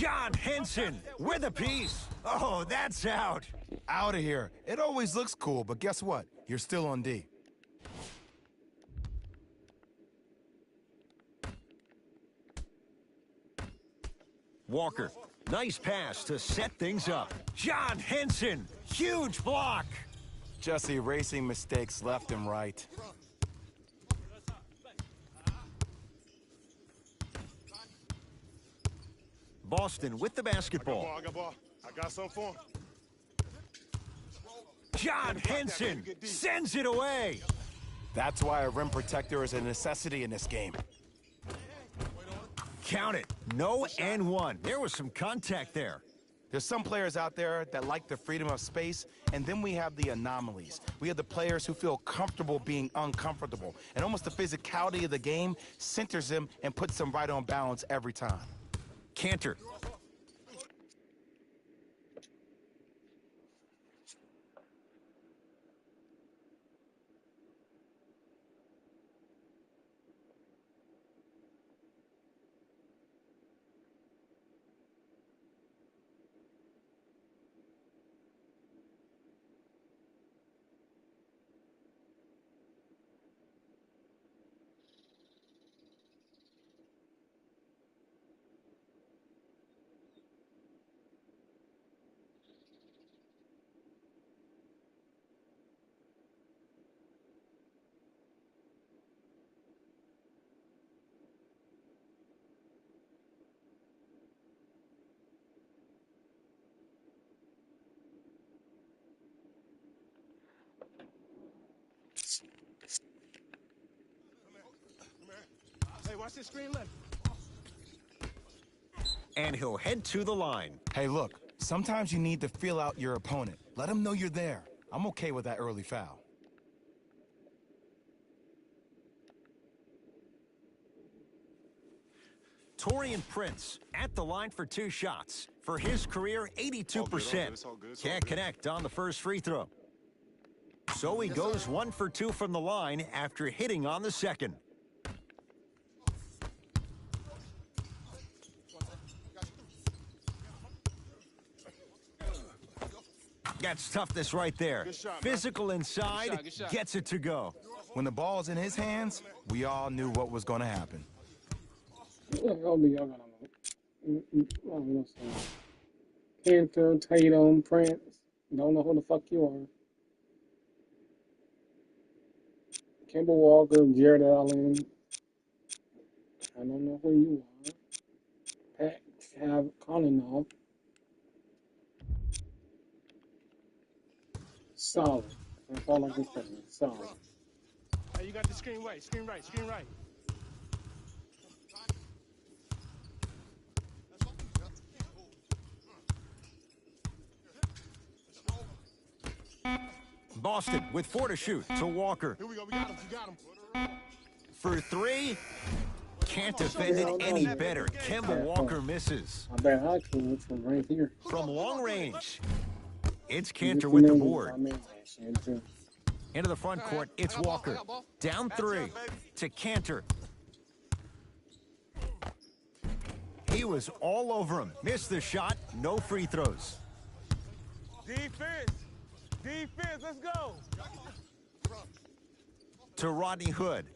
John Henson with a piece. Oh, that's out. Out of here. It always looks cool, but guess what? You're still on D. Walker, nice pass to set things up. John Henson, huge block. Just erasing mistakes left and right. Boston with the basketball. I got ball. I got something for him. John Henson sends it away. That's why a rim protector is a necessity in this game. Count it. No and one. There was some contact there. There's some players out there that like the freedom of space, and then we have the anomalies. We have the players who feel comfortable being uncomfortable, and almost the physicality of the game centers them and puts them right on balance every time. Cantor. Hey, watch this screen left. And he'll head to the line. Hey, look, sometimes you need to feel out your opponent. Let them know you're there. I'm okay with that early foul. Taurean Prince at the line for 2 shots. For his career, 82%. Can't connect on the first free throw. So he goes 1 for 2 from the line after hitting on the second. That's toughness right there. Physical inside, gets it to go. When the ball's in his hands, we all knew what was going to happen. Cantor, Tatum, Prince. Don't know who the fuck you are. Kimball Walker, Jared Allen. I don't know who you are. Pat have Coninoff. Solid. That's all I can say. Solid. Hey, you got the screen right, screen right, screen right. Boston with 4 to shoot to Walker. Here we go, we got him, you got him. For 3, can't defend it any better. Kemba Walker misses. I bet I can from right here. From long range, it's Cantor with the board. Into the front court, it's Walker. Down 3 to Cantor. He was all over him. Missed the shot, no free throws. Defense, defense, let's go. To Rodney Hood.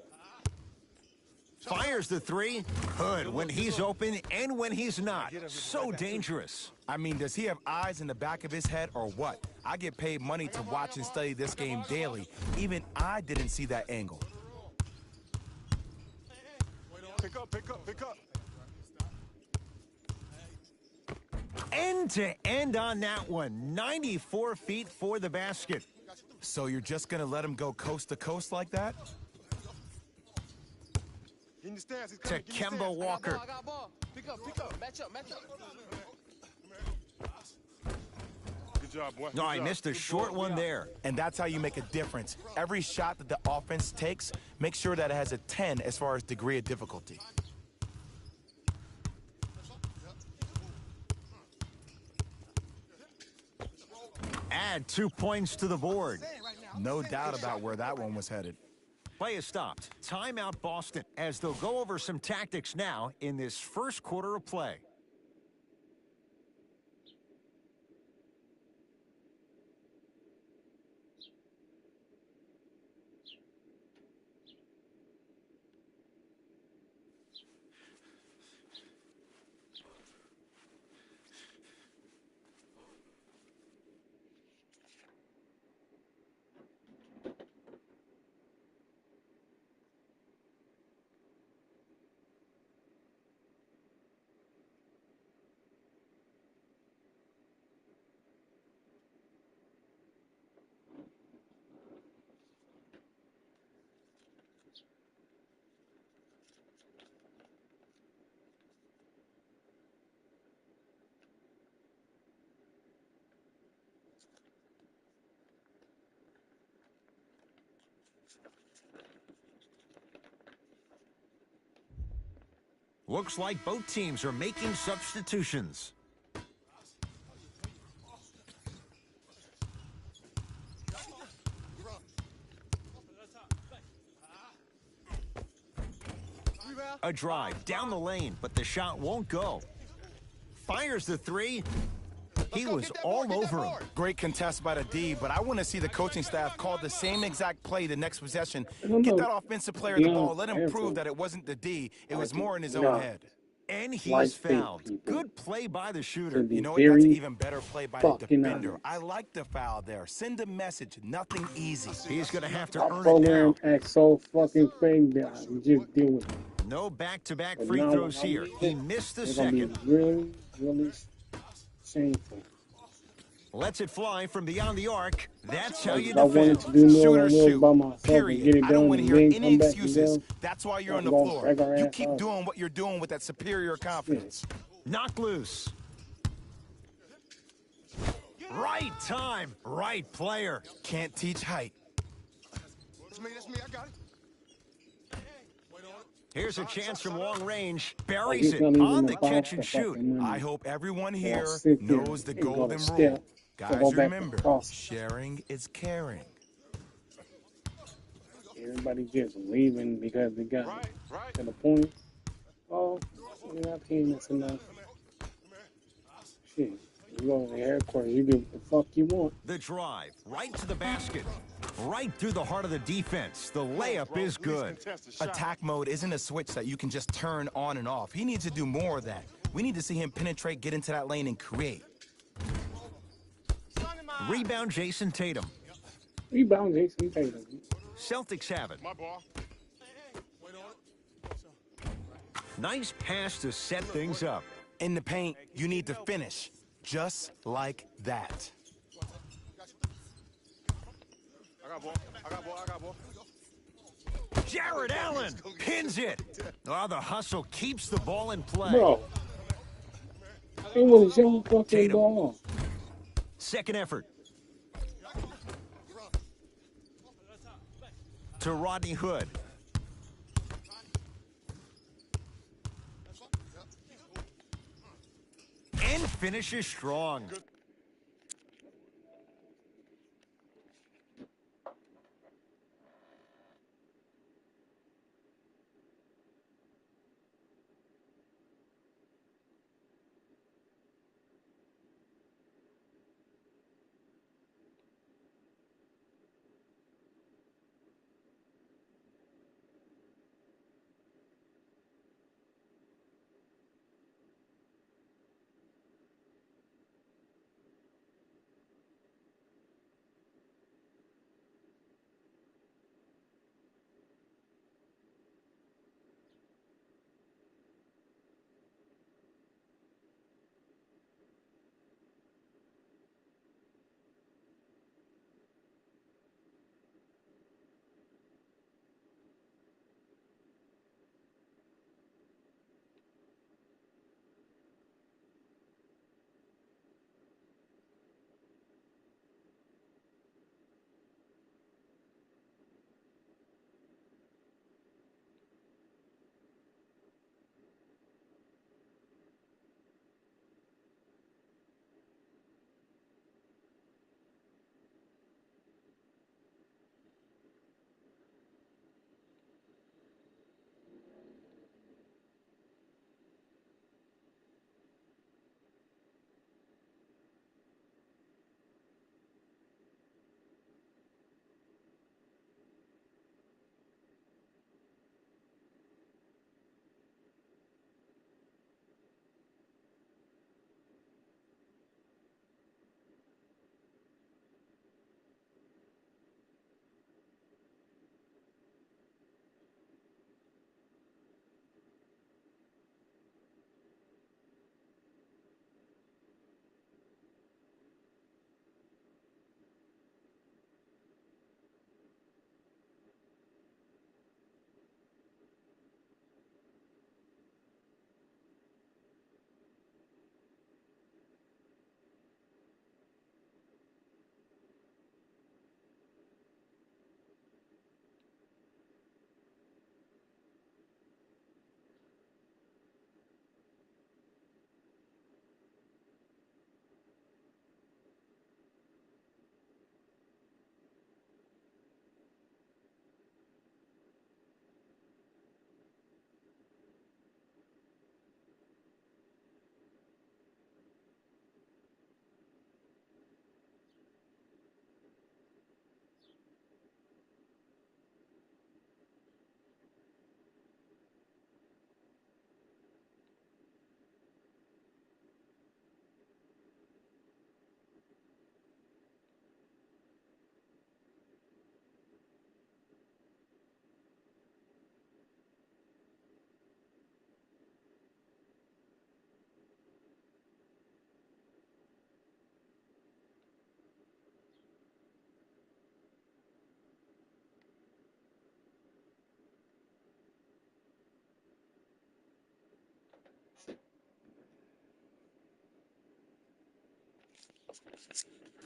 Fires the 3. Hood when he's open and when he's not. So dangerous. I mean, does he have eyes in the back of his head or what? I get paid money to watch and study this game daily. Even I didn't see that angle. Pick up, pick up, pick up. End to end on that one. 94 feet for the basket. So you're just going to let him go coast to coast like that? To Kemba Walker. I got ball. Pick up, match up, match up. Good job, boy. No, I missed a short one there. And that's how you make a difference. Every shot that the offense takes, make sure that it has a 10 as far as degree of difficulty. Add 2 points to the board. No doubt about where that one was headed. Play is stopped. Timeout Boston as they'll go over some tactics now in this first quarter of play. Looks like both teams are making substitutions. A drive down the lane, but the shot won't go. Fires the three. He was all over him. Great contest by the D, but I want to see the coaching staff call the same exact play the next possession. Get that offensive player the ball. Let him prove that it wasn't the D. It was more in his own head. And he's fouled. Good play by the shooter. You know what? That's an even better play by the defender. I like the foul there. Send a message. Nothing easy. He's going to have to earn it now. Act so fucking crazy that you just deal with it. No back-to-back free throws here. He missed the second. Really, really shameful. Lets it fly from beyond the arc. That's how you I wanted defend. to do more Shooter, than shoot. by myself. Period. I don't want to hear any excuses. Down. That's why you're on the floor. You keep doing what you're doing with that superior confidence. Knock loose. Right time, right player. Can't teach height. That's me, I got it. Here's a chance from long range. Buries it on the catch and shoot. I hope everyone here knows the golden rule. Guys, remember, sharing is caring. Everybody just leaving because they got to the point. Oh, you're not team that's enough. Shit. You go to the headquarters, you do what the fuck you want. The drive, right to the basket. Right through the heart of the defense. The layup is good. Attack mode isn't a switch that you can just turn on and off. He needs to do more of that. We need to see him penetrate, get into that lane, and create. Rebound Jason Tatum. Rebound Jason Tatum. Celtics have it. My ball. Nice pass to set things up. In the paint, you need to finish. Just like that. I got ball. Jared Allen pins it. Oh, the hustle keeps the ball in play. Bro. It was your fucking Tatum. ball. Second effort. To Rodney Hood. And finishes strong.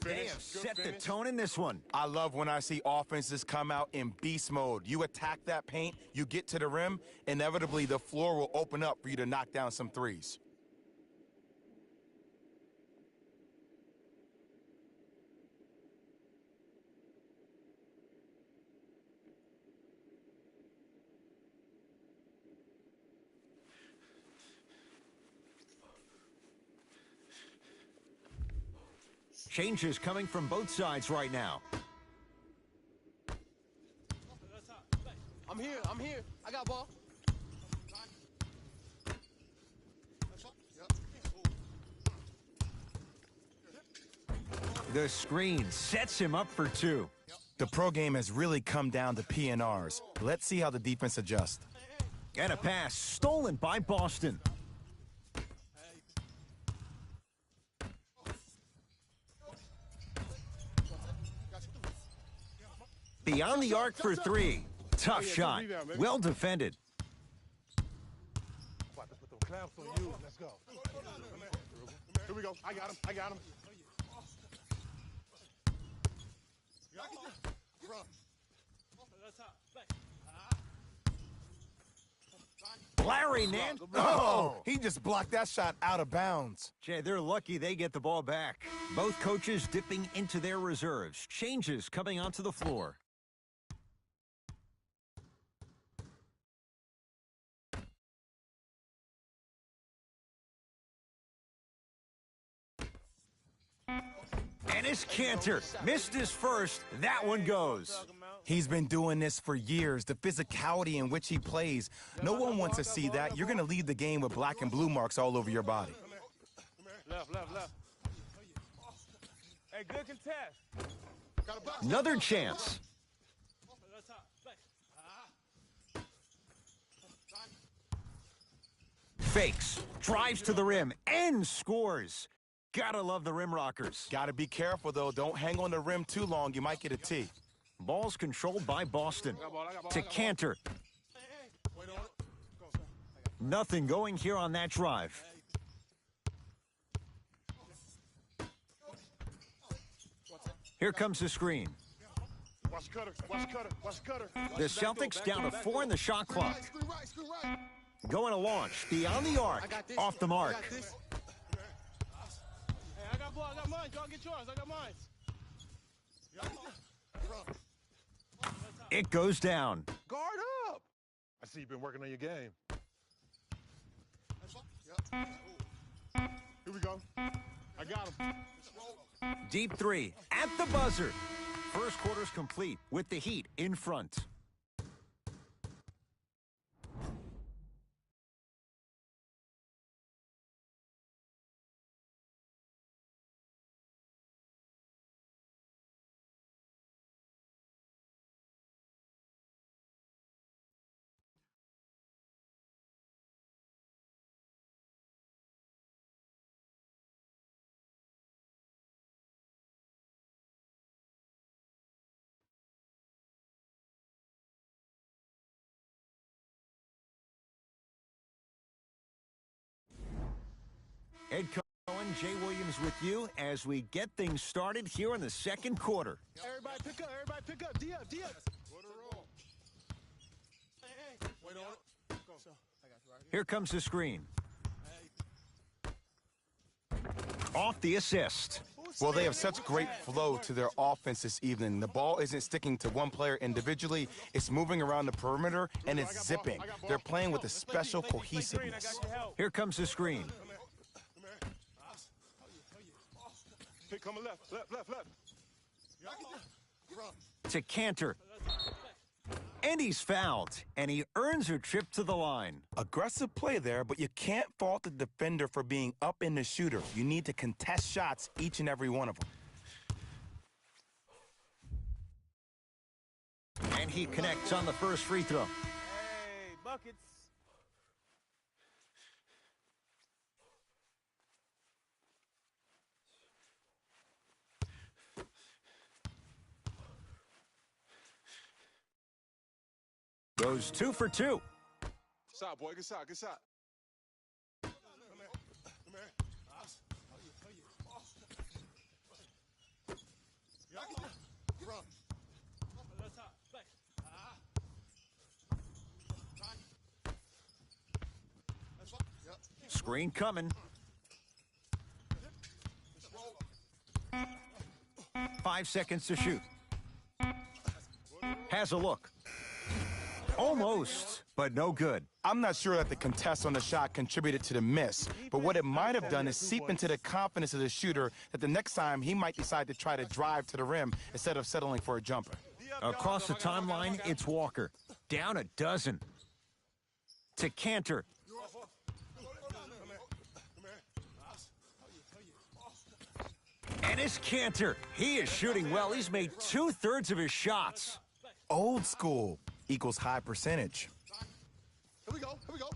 They have set the tone in this one. I love when I see offenses come out in beast mode. You attack that paint, you get to the rim, inevitably the floor will open up for you to knock down some threes. Changes coming from both sides right now. I'm here. I got ball. The screen sets him up for two. The pro game has really come down to PNRs. Let's see how the defense adjusts. And a pass stolen by Boston. Beyond the arc for three. Tough shot. Well defended. Let's go. Here we go. I got him. Larry Nance. Oh, he just blocked that shot out of bounds. Jay, they're lucky they get the ball back. Both coaches dipping into their reserves. Changes coming onto the floor. And it's Cantor. Missed his first. That one goes. He's been doing this for years. The physicality in which he plays. No one wants to see that. You're going to leave the game with black and blue marks all over your body. Left. Hey, good contest. Another chance. Fakes. Drives to the rim and scores. Gotta love the rim rockers. Gotta be careful, though. Don't hang on the rim too long. You might get a tee. Ball's controlled by Boston. To Cantor. Nothing going here on that drive. Here comes the screen. Watch cutter. The Celtics down to 4 in the shot clock. Going to launch. Beyond the arc. Off the mark. Hey, I got ball. I got mine. Y'all get yours. I got mine. It goes down. Guard up. I see you've been working on your game. Here we go. I got him. Deep three at the buzzer. First quarter's complete with the Heat in front. Ed Cohen, Jay Williams with you as we get things started here in the second quarter. Everybody pick up. D up. Hey. Wait on it. Go. Here comes the screen. Off the assist. Well, they have such great flow to their offense this evening. The ball isn't sticking to one player individually. It's moving around the perimeter, and it's zipping. They're playing with a special cohesiveness. Here comes the screen. Pick coming left. To Cantor. And he's fouled, and he earns a trip to the line. Aggressive play there, but you can't fault the defender for being up in the shooter. You need to contest shots, each and every one of them. And he connects on the first free throw. Hey, buckets. Goes 2 for 2. Shot, boy. Good shot. Come here. Screen coming. 5 seconds to shoot. Has a look. Almost, but no good. I'm not sure that the contest on the shot contributed to the miss, but what it might have done is seep into the confidence of the shooter that the next time he might decide to try to drive to the rim instead of settling for a jumper. Across the timeline, it's Walker. Down a dozen. To Cantor. And it's Cantor. He is shooting well. He's made 2/3 of his shots. Old school equals high percentage. Here we go. Here we go.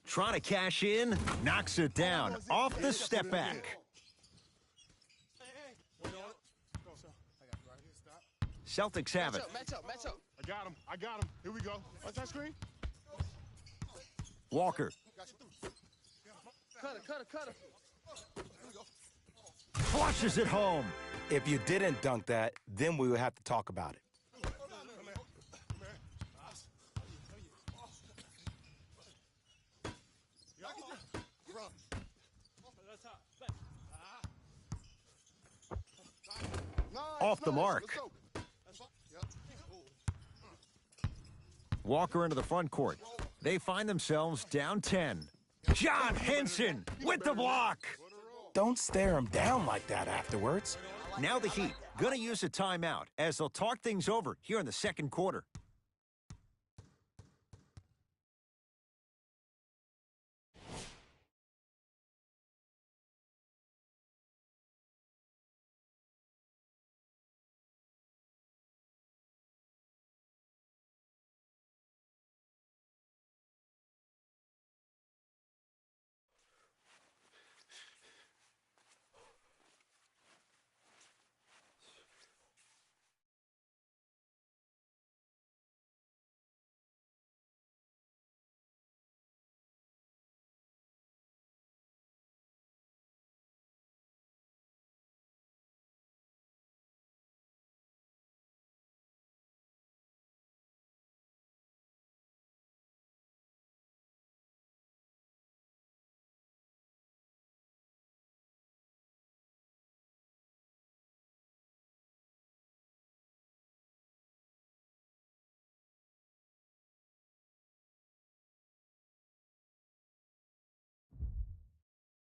Trying to cash in, knocks it down. Off the step back. Celtics have it. Match up. I got him. Here we go. What's that screen? Walker. Cut it. Flushes it home. If you didn't dunk that, then we would have to talk about it. Off the mark. Walker into the front court. They find themselves down 10. John Henson with the block. Don't stare him down like that afterwards. Now the Heat gonna use a timeout as they'll talk things over here in the second quarter.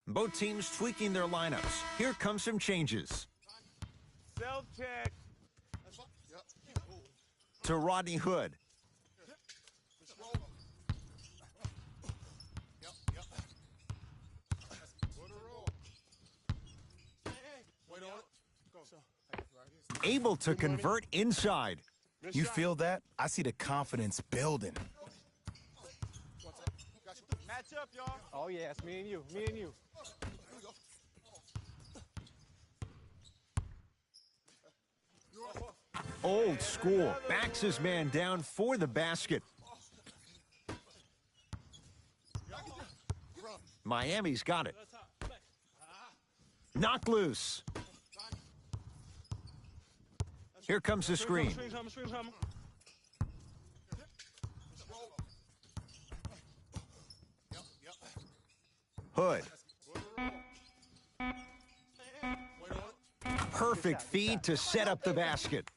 Both teams tweaking their lineups. Here come some changes. Self-check. To Rodney Hood. Able to convert inside. You feel that? I see the confidence building. Match up, y'all. Oh, yeah, it's me and you. Old school. Backs his man down for the basket. Miami's got it. Knock loose. Here comes the screen. Hood. Perfect feed to set up the basket.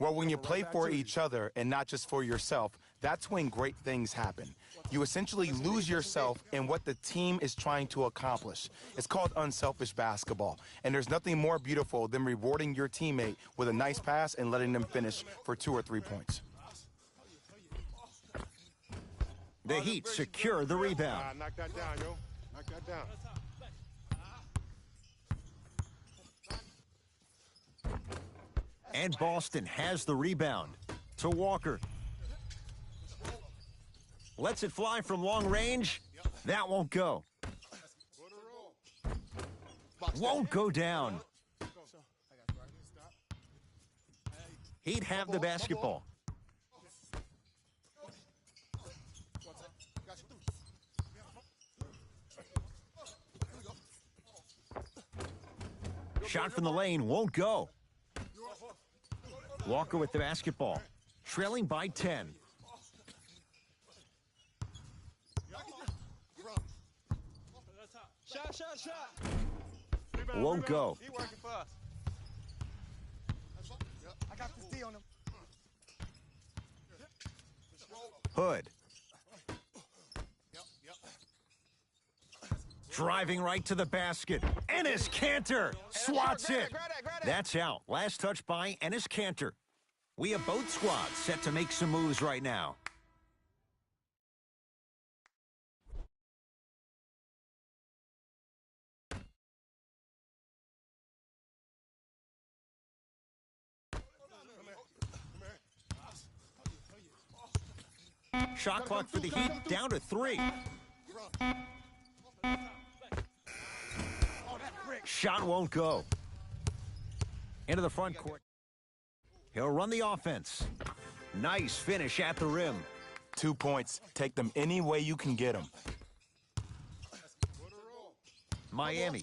Well, when you play for each other and not just for yourself, that's when great things happen. You essentially lose yourself in what the team is trying to accomplish. It's called unselfish basketball, and there's nothing more beautiful than rewarding your teammate with a nice pass and letting them finish for 2 or 3 points. The Heat secure the rebound. Knock that down, yo. Knock that down. And Boston has the rebound to Walker. Lets it fly from long range. That won't go. Won't go down. He'd have the basketball. Shot from the lane won't go. Walker with the basketball. trailing by 10. Rebound, Won't rebound. go. He working for us. I got this D on him. Hood. Driving right to the basket. Ennis Cantor swats it. Grab that. That's out. Last touch by Ennis Cantor. We have both squads set to make some moves right now. Shot clock for the Heat down to 3. Shot won't go. Into the front court. He'll run the offense. Nice finish at the rim. 2 points. Take them any way you can get them. Miami.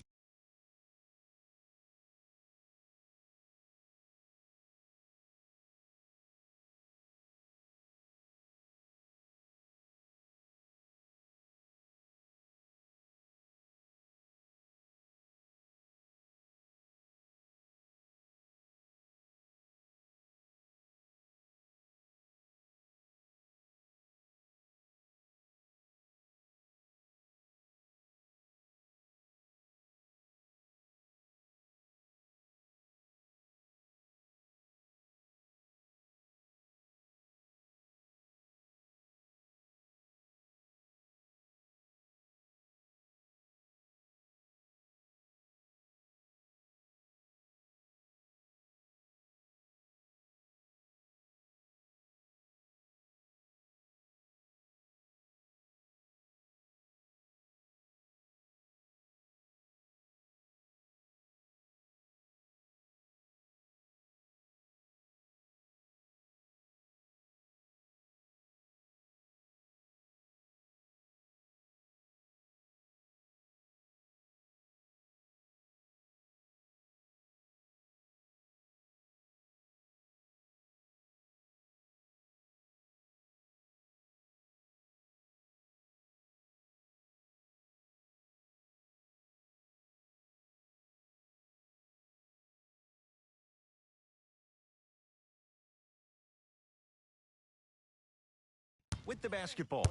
With the basketball.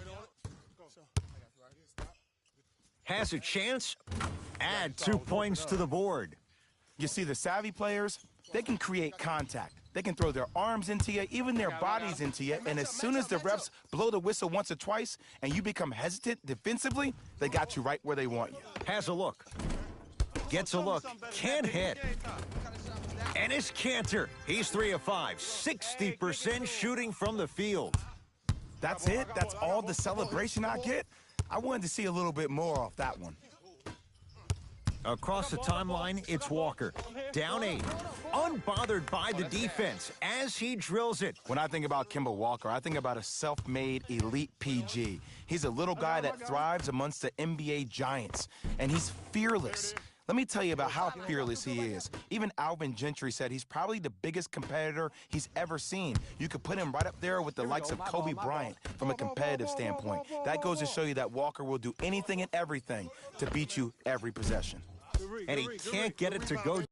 Has a chance. Add 2 points to the board. You see, the savvy players, they can create contact. They can throw their arms into you, even their bodies into you, and as soon as the refs blow the whistle once or twice and you become hesitant defensively, they got you right where they want you. Has a look. Gets a look. Can't hit. Ennis Cantor. He's 3 of 5. 60% shooting from the field. That's it? That's all the celebration I get? I wanted to see a little bit more off that one. Across the timeline, it's Walker. Down 8. Unbothered by the defense as he drills it. When I think about Kemba Walker, I think about a self-made elite PG. He's a little guy that thrives amongst the NBA giants, and he's fearless. Let me tell you about how fearless he is. Even Alvin Gentry said he's probably the biggest competitor he's ever seen. You could put him right up there with the likes of Kobe Bryant from a competitive standpoint. That goes to show you that Walker will do anything and everything to beat you every possession. And he can't get it to go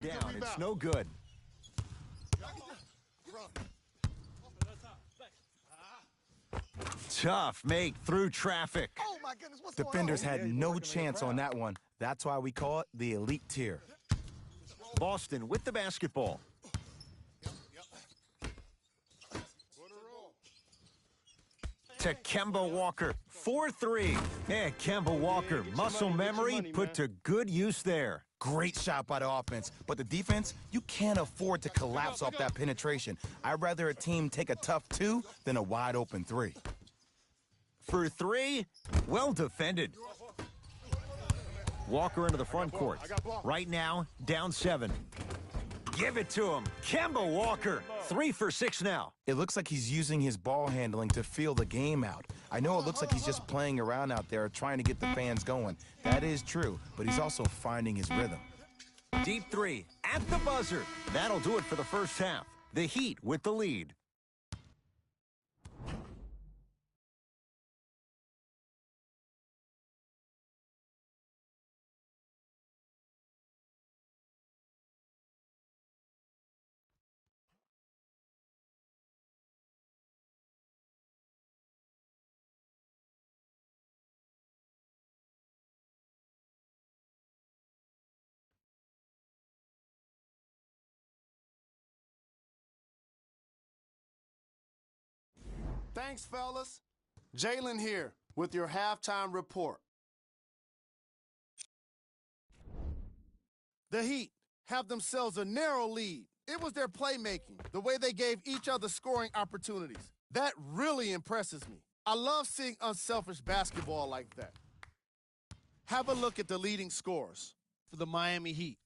Down, it's no good. Tough make through traffic. Oh my goodness, what's Defenders going on? had no chance on that one. That's why we call it the elite tier. Boston with the basketball. To Kemba Walker, 4-3. Yeah, Kemba Walker, muscle memory put to good use there. Great shot by the offense, but the defense, you can't afford to collapse off that penetration. I'd rather a team take a tough 2 than a wide open 3. For 3, well defended. Walker into the front court. Right now, down 7. Give it to him. Kemba Walker, 3 for 6 now. It looks like he's using his ball handling to feel the game out. I know it looks like he's just playing around out there trying to get the fans going. That is true, but he's also finding his rhythm. Deep 3 at the buzzer. That'll do it for the first half. The Heat with the lead. Thanks, fellas. Jalen here with your halftime report. The Heat have themselves a narrow lead. It was their playmaking, the way they gave each other scoring opportunities. That really impresses me. I love seeing unselfish basketball like that. Have a look at the leading scorers for the Miami Heat.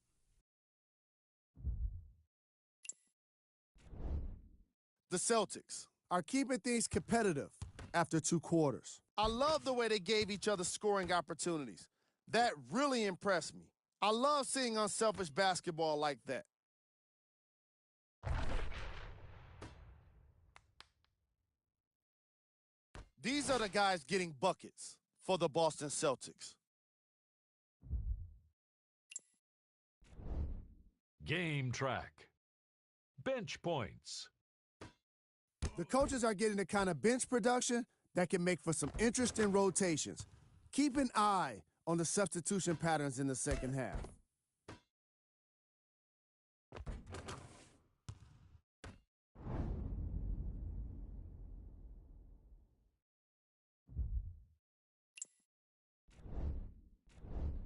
The Celtics are keeping things competitive after 2 quarters. I love the way they gave each other scoring opportunities. That really impressed me. I love seeing unselfish basketball like that. These are the guys getting buckets for the Boston Celtics. Game track. Bench points. The coaches are getting the kind of bench production that can make for some interesting rotations. Keep an eye on the substitution patterns in the second half.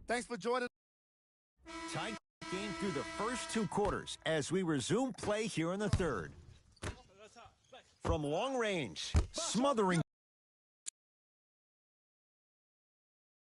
Thanks for joining. Tight game through the first 2 quarters as we resume play here in the third. From long range, smothering